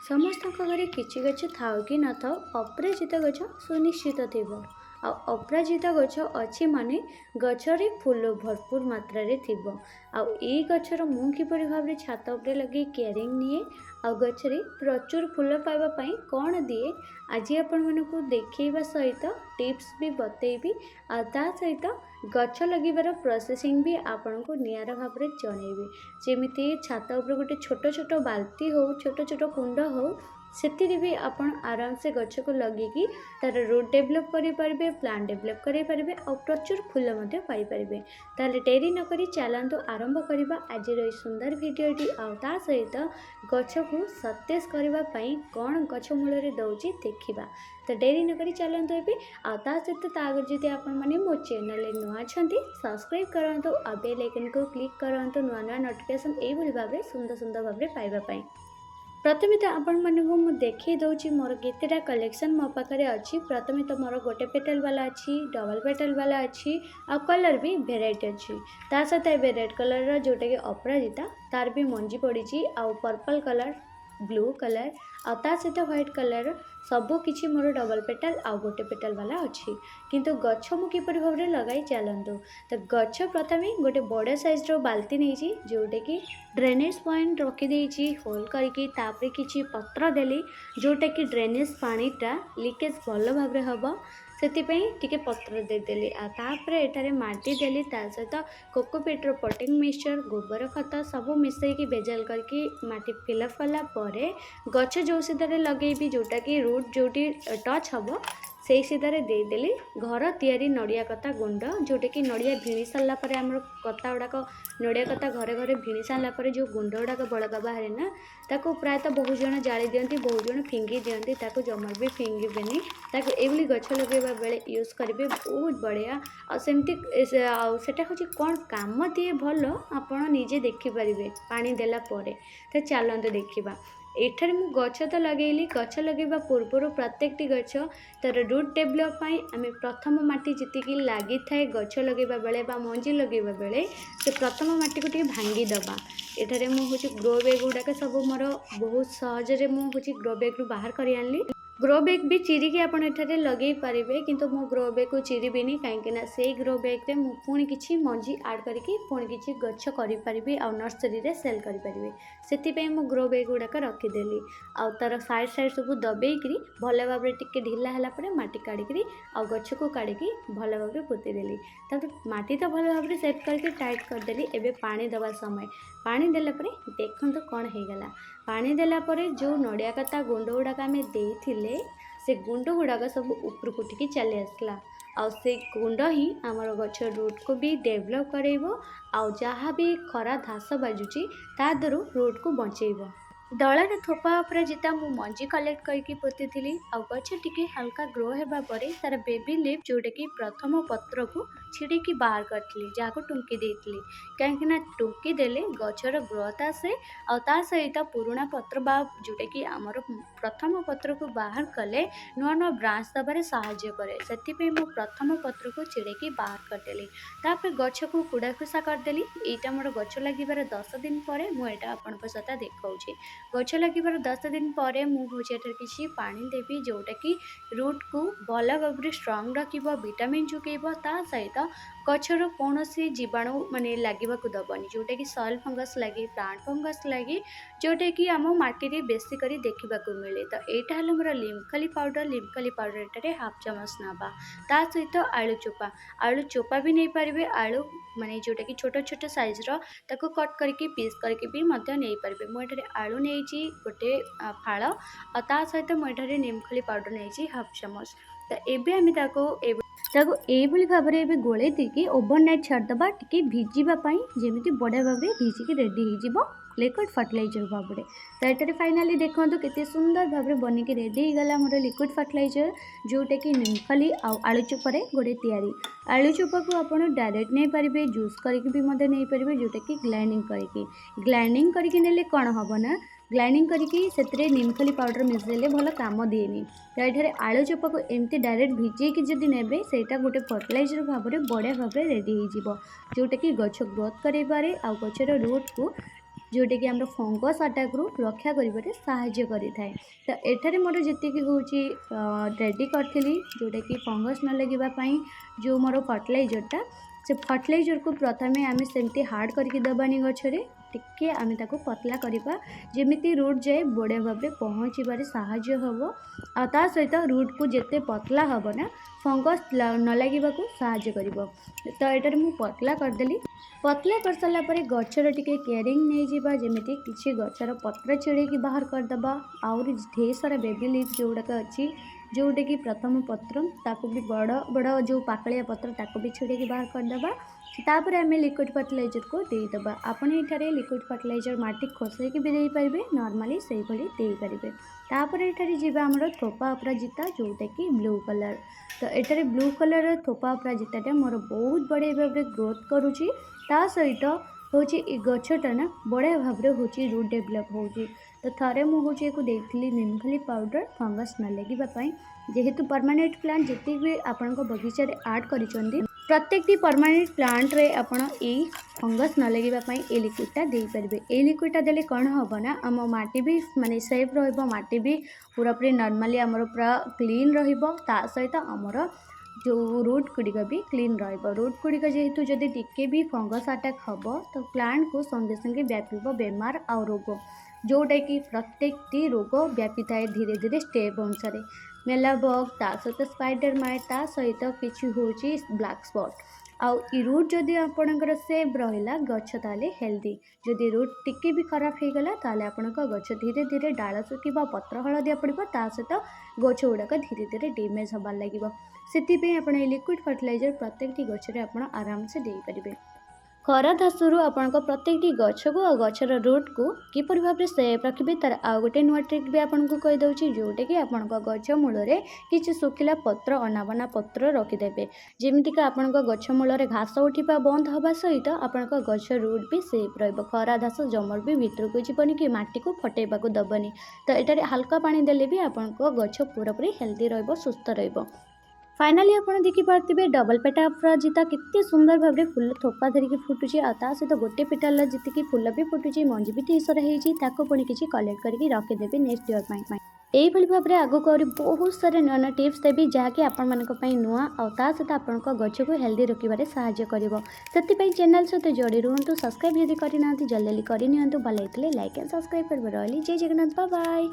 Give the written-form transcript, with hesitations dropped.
ସମସ୍ତଙ୍କ ଘରେ କିଛି ଗଛ ଥାଉ କି ନଥାଉ ଅପରାଜିତା ଗଛ ସୁନିଶ୍ଚିତ ଥିବ। ଆଉ ଅପରାଜିତା ଗଛ ଅଛି ମାନେ ଗଛରେ ଫୁଲ ଭରପୁର ମାତ୍ରାରେ ଥିବ। ଆଉ ଏଇ ଗଛର ମୁଁ କିପରି ଭାବରେ ଛାତ ଉପରେ ଲଗେଇ କେୟାରିଂ ନିଏ ଆଉ ଗଛରେ ପ୍ରଚୁର ଫୁଲ ପାଇବା ପାଇଁ କ'ଣ ଦିଏ ଆଜି ଆପଣମାନଙ୍କୁ ଦେଖେଇବା ସହିତ ଟିପ୍ସ ବି ବତେଇବି। ଆଉ ତା ସହିତ ଗଛ ଲଗେଇବାର ପ୍ରୋସେସିଂ ବି ଆପଣଙ୍କୁ ନିଆରା ଭାବରେ ଜଣେଇବି। ଯେମିତି ଛାତ ଉପରେ ଗୋଟେ ଛୋଟ ଛୋଟ ବାଲ୍ଟି ହଉ ଛୋଟ ଛୋଟ କୁଣ୍ଡ ହଉ ସେଥିରେ ବି ଆପଣ ଆରାମସେ ଗଛକୁ ଲଗେଇକି ତାର ରୁଟ୍ ଡେଭଲପ୍ କରିପାରିବେ, ପ୍ଲାଣ୍ଟ ଡେଭଲପ୍ କରିପାରିବେ ଆଉ ପ୍ରଚୁର ଫୁଲ ମଧ୍ୟ ପାଇପାରିବେ। ତାହେଲେ ଡେରି ନକରି ଚାଲନ୍ତୁ ଆରମ୍ଭ କରିବା ଆଜିର ଏହି ସୁନ୍ଦର ଭିଡ଼ିଓଟି। ଆଉ ତା ସହିତ ଗଛକୁ ସତେଜ କରିବା ପାଇଁ କ'ଣ ଗଛ ମୂଳରେ ଦେଉଛି ଦେଖିବା। ତ ଡେରି ନକରି ଚାଲନ୍ତୁ ଏବେ। ଆଉ ତା ସହିତ ତା ଆଗରୁ ଯଦି ଆପଣମାନେ ମୋ ଚ୍ୟାନେଲରେ ନୂଆ ଅଛନ୍ତି ସବସ୍କ୍ରାଇବ୍ କରନ୍ତୁ ଆଉ ବେଲ୍ ଆଇକନ୍କୁ କ୍ଲିକ୍ କରନ୍ତୁ ନୂଆ ନୂଆ ନୋଟିଫିକେସନ୍ ଏଇଭଳି ଭାବରେ ସୁନ୍ଦର ସୁନ୍ଦର ଭାବରେ ପାଇବା ପାଇଁ। प्रथमे तो आपण मानू मु देखी दूची मोर केतेटा कलेक्शन मो पाखे अच्छी। प्रथमे तो मोर गोटे पेटल वाला अच्छी, डबल पेटल वाला अच्छी आ कलर भी भेराइटी अच्छी। ता सहित ए रेड कलर जोटा कि अपराजिता तार भी मंजी पड़ी आ पर्पल कलर, ब्लू कलर आ ता सहित व्हाइट कलर सबू किछि मोर डबल पेटल आ गोटे पेटल वाला अच्छी। किंतु गछ मु किपरि भाबरे लगाई चलंतु। तो गछ प्रथमे गोटे बड़ साइज रो बाल्टी नहीं जोटे कि ड्रेनेज पॉइंट रखी देछि होल करके तापर किछि पत्र देली जोटा कि ड्रेनेज पानीटा लीकेज भल भाबरे हबो ସେଥିପାଇଁ ଟିକେ ପତ୍ର ଦେଇଦେଲି। ଆଉ ତାପରେ ଏଠାରେ ମାଟି ଦେଲି, ତା ସହିତ କୋକୋପିଟ୍ର ପଟିଂ ମିକ୍ସଚର, ଗୋବର ଖତ ସବୁ ମିଶାଇକି ଭେଜାଲ କରିକି ମାଟି ଫିଲ୍ଅପ୍ କଲା ପରେ ଗଛ ଯେଉଁ ସିଧାରେ ଲଗେଇବି ଯେଉଁଟାକି ରୁଟ୍ ଯେଉଁଠି ଟଚ୍ ହେବ ସେଇ ସିଧାରେ ଦେଇଦେଲି ଘର ତିଆରି ନଡ଼ିଆ କତା ଗୁଣ୍ଡ, ଯେଉଁଟାକି ନଡ଼ିଆ ଭିଣି ସାରିଲା ପରେ ଆମର କତା ଗୁଡ଼ାକ ନଡ଼ିଆ କତା ଘରେ ଘରେ ଭିଣି ସାରିଲା ପରେ ଯେଉଁ ଗୁଣ୍ଡ ଗୁଡ଼ାକ ବଳକା ବାହାରେ ନା ତାକୁ ପ୍ରାୟତଃ ବହୁ ଜଣ ଜାଳି ଦିଅନ୍ତି, ବହୁ ଜଣ ଫିଙ୍ଗି ଦିଅନ୍ତି, ତାକୁ ଜମା ବି ଫିଙ୍ଗିବେନି। ତାକୁ ଏଇଭଳି ଗଛ ଲଗାଇବା ବେଲେ ୟୁଜ୍ କରିବେ, ବହୁତ ବଢ଼ିଆ। ଆଉ ସେମିତି ଆଉ ସେଟା ହେଉଛି କ'ଣ କାମ ଦିଏ ଭଲ ଆପଣ ନିଜେ ଦେଖିପାରିବେ ପାଣି ଦେଲା ପରେ। ତ ଚାଲନ୍ତୁ ଦେଖିବା। ଏଠାରେ ମୁଁ ଗଛ ତ ଲଗେଇଲି, ଗଛ ଲଗାଇବା ପୂର୍ବରୁ ପ୍ରତ୍ୟେକଟି ଗଛ ତାର ରୁଟ୍ ଡେଭଲପ୍ ପାଇଁ ଆମେ ପ୍ରଥମ ମାଟି ଯେତିକି ଲାଗିଥାଏ ଗଛ ଲଗାଇବା ବେଳେ ବା ମଞ୍ଜି ଲଗାଇବା ବେଳେ ସେ ପ୍ରଥମ ମାଟିକୁ ଟିକେ ଭାଙ୍ଗିଦେବା। ଏଠାରେ ମୁଁ ହେଉଛି ଗ୍ରୋ ବ୍ୟାଗ୍ ଗୁଡ଼ାକ ସବୁ ମୋର ବହୁତ ସହଜରେ ମୁଁ ହେଉଛି ଗ୍ରୋ ବ୍ୟାଗ୍ରୁ ବାହାର କରି ଆଣିଲି। ग्रो बैग भी चिरिकी आप लगे पारे, किंतु मो ग्रो बैग को चिरीबिनी कहीं से ग्रो बैग में पुणी किसी मंजी आड करके पुणी किसी गछ करी आ नर्सरी रे सेल करें से मो ग्रो बैग गुड़ाक रखीदेली। आ तार साइड साइड सब दबेकरी भल भाव टिके ढिला है माटी काढ़ी आ गछ को काढ़ी भल भाव पोतीदेली। माटी तो भल भाव सेट करके टाइट करदेली। एबे पानी दवा समय पानी देला परे देखंतु कौन हो गला। पानी देला परे जो नड़िया कता गुंड गुड़ाक आम देइथिले से गुंड गुड़ाक सब उपरକୁ उठिकी चली आसला। आ से गुंड ही आमर गछ रूट को भी डेवलप करेइबो आ जहाँ भी खरा घास बाजुची ता दरु रूट को बचेइबो। दलर थोपा अपराजिता मु मंजी कलेक्ट करके पोती थी आ गछ टिके हल्का ग्रो हेबा परे तार बेबी लीफ जोटा कि प्रथम पत्र को छिड़की बाहर करी जहाँ टुंकी देती कहीं टुंकी देले गचर ग्रोथ आसे आ ता सहित पुराणा पत्र बा जोटा कि आमर प्रथम पत्र को बाहर कले नुआ नुआ ब्रांच दबार साहाय्य करे। से मु प्रथम पत्र को छिड़की बाहर करदेली। तापर गछ को कुड़ा खुसा करदेली। एटा मोर गछ लगिबार 10 दिन पर मुझे आपंक सहित देखाऊँगी। गछ लगिबार 10 दिन पर मुझे किसी पानी देवी जोटा कि रूट को भल भाव स्ट्रंग रखिब, विटामिन जुगेब, ता सहित गचर कौन जीवाणु माने लगे दबनी जोटा कि सॉइल फंगस लगे, प्लांट फंगस लगे जोटा कि आम माटी रे बेसी करी देखा मिले। तो यहाँ है मोर लिमखली पाउडर एटारे हाफ चामच नाबा। ता सहित आलू चोपा भी नहीं पारे। आलू माने जोटा कि छोट छोट साइज ताको कट करके पीस करके भी मध्य नहीं पारे। मुझे आलू नहीं गोटे फाड़ और ता सहित मुझे निमखली पाउडर नहीं हाफ चामच। तो एबे आम एभली भाव में गोले देकी ओवरनाइट छाड़दबा टिके भिजापी जमी बढ़िया भाव में भिजिकी रेडी हो लिक्विड फर्टिलाइजर भाव में। तो ये फाइनाली देखो केते सुंदर भाव में बनिकी रेडी होगा मोर लिक्विड फर्टिलाइजर जोटा कि निमखली आलू चोपारे गोटे तैयारी। आलू चोपा को आप डायरेक्ट नहीं पारे, जूस करके भी नहीं पारे जोटा कि ग्लाइंडिंग करके नेले कौन हम ना ग्लाइंडिंग करके निमखली पाउडर मिसेले भल काम दिएनी। तो ये आलू चोपा को एमती डायरेक्ट भिजेकी जदि नेबे सेटा गोटे फर्टिलाइजर भाव में बढ़िया भाव में रेडी हो जोटा कि गछ ग्रोथ करे आ गचर रूट को जोटाकि आम फंगस आटाक रक्षा कर साहाय्य करें। तो एठारे मोर जी हूँ रेडी करी जोटाकि फंगस न लगे जो मोर फर्टिलाइजरटा से फर्टिलाइजर को प्रथमे आम सेमती हार्ड करके दबानी गचरे टिके आम ताको पतला करवा जमी रूट जाए बढ़िया भाव में पहुँचबार साहाय्य हम आ ता सहित रूट को जिते पतला हम ना फंगस न लगे साहाय्य कर। तो यहाँ मुझे पतला करदेली पतला कर सारा गचर टिके केयरिंग नहीं जावा जमी किसी गचर पत्र छिड़े बाहर करदे आउरी ढेर सारा बेबी लीफ जोड़ाक अच्छी जोटा कि प्रथम पत्र ताको भी बड़ बड़ जो पाकड़िया पत्र ताको भी छिड़े बाहर करदे तापर आम लिक्विड फर्टिलाइजर को देदेबा। आपण ये लिक्विड फर्टिलाइजर माटी खोसैक भी दे पारे नॉर्मली से भाई देपारे। तापर ये जीवा आमर थोपा अपराजिता जोटा कि ब्लू कलर। तो ये ब्लू कलर थोपा अपराजिता मोर बहुत बढ़िया भाव में ग्रोथ करुच्ची ता सहित हूँ गछटा ना बढ़िया भाव में हूँ रूट डेभलप हो। तो थे मुझे देती निमखली पाउडर फंगस न लगे जेहेतु परमानेंट प्लांट जिते भी आपण बगीचार आड कर प्रत्येक परमानेंट प्लांट रे आपण यही फंगस न लगे ये लिक्विडटा दे पारे। ये लिक्विडटा देले कौन हम ना आम माटी भी माने सेफ रटी भी पूरापूरी नॉर्मली आमर पूरा क्लीन रा सहित आमर जो रूट गुड़िक भी क्लीन रूट गुड़िक जेहेतु जदि टिके भी फंगस अटैक हम तो प्लांट को संगे संगे व्यापीब बेमार आ रोग जोटा कि प्रत्येक रोग व्यापी थाए धीरे धीरे स्टेप अनुसार मेलाबग ता सहित स्पाइडर माइट ता सहित किसी हूँ ब्लैक स्पॉट आउ रूट जदि आपणकर सेफ रहा गछ ताले हेल्दी जदि रूट टिके भी खराब हो गला ताले आपण गछ धीरे धीरे डाल सुखा पत्र हलदिया पड़ो ता सहित गछ गुड़ाक धीरे धीरे डैमेज हबार लगे से आप लिक्विड फर्टिलाइजर प्रत्येक गचरे आप आराम से दे पारे। खरा धासुरु आपण प्रत्येक गछ को और गचर रूट को किपर भाव में सेफ रखिए तार आउ गोटे नुआ ट्रिक भी आपको कहीदे जोटा कि आपण गछ मूल किसी सुखिला पत्र अनाबना पत्र रखिदेवे जमीक आपण गछ मूल घास उठा बंद हवा सहित आपण गछ रूट भी सेफ रहा घास जमर भी भितर को जीवन कि माटी को फटेबा दबनी। तो यहाँ हल्का पानी देले भी आपण गछ पूरापूरी हेल्दी सुस्थ रहिबो। फाइनाली आपड़ देखिपे डबल पेटा अपराजिता केते सुंदर भाव में फुल थोपा धरिकी फुटुची आ सहित गोटे पेटाल जी फुल भी फुटुची मंजी भी तीसरा होती पुणी किसी कलेक्ट करके रखिदेवी नेक्स्ट ईयर यही भाव में आगक बहुत सारे नुआ नुआ टिप्स देवी जहाँकि आपण नुआ आ सहित आपण गछ को हेल्दी रखिबारे साहाय्य करिवो। सेतिपई चैनल सहित जोड़ी रुहतु सब्सक्राइब यदि करना जल्दी करनी भल लाइक एंड सब्सक्राइब कर रही। जय जगन्नाथ बाय बाय।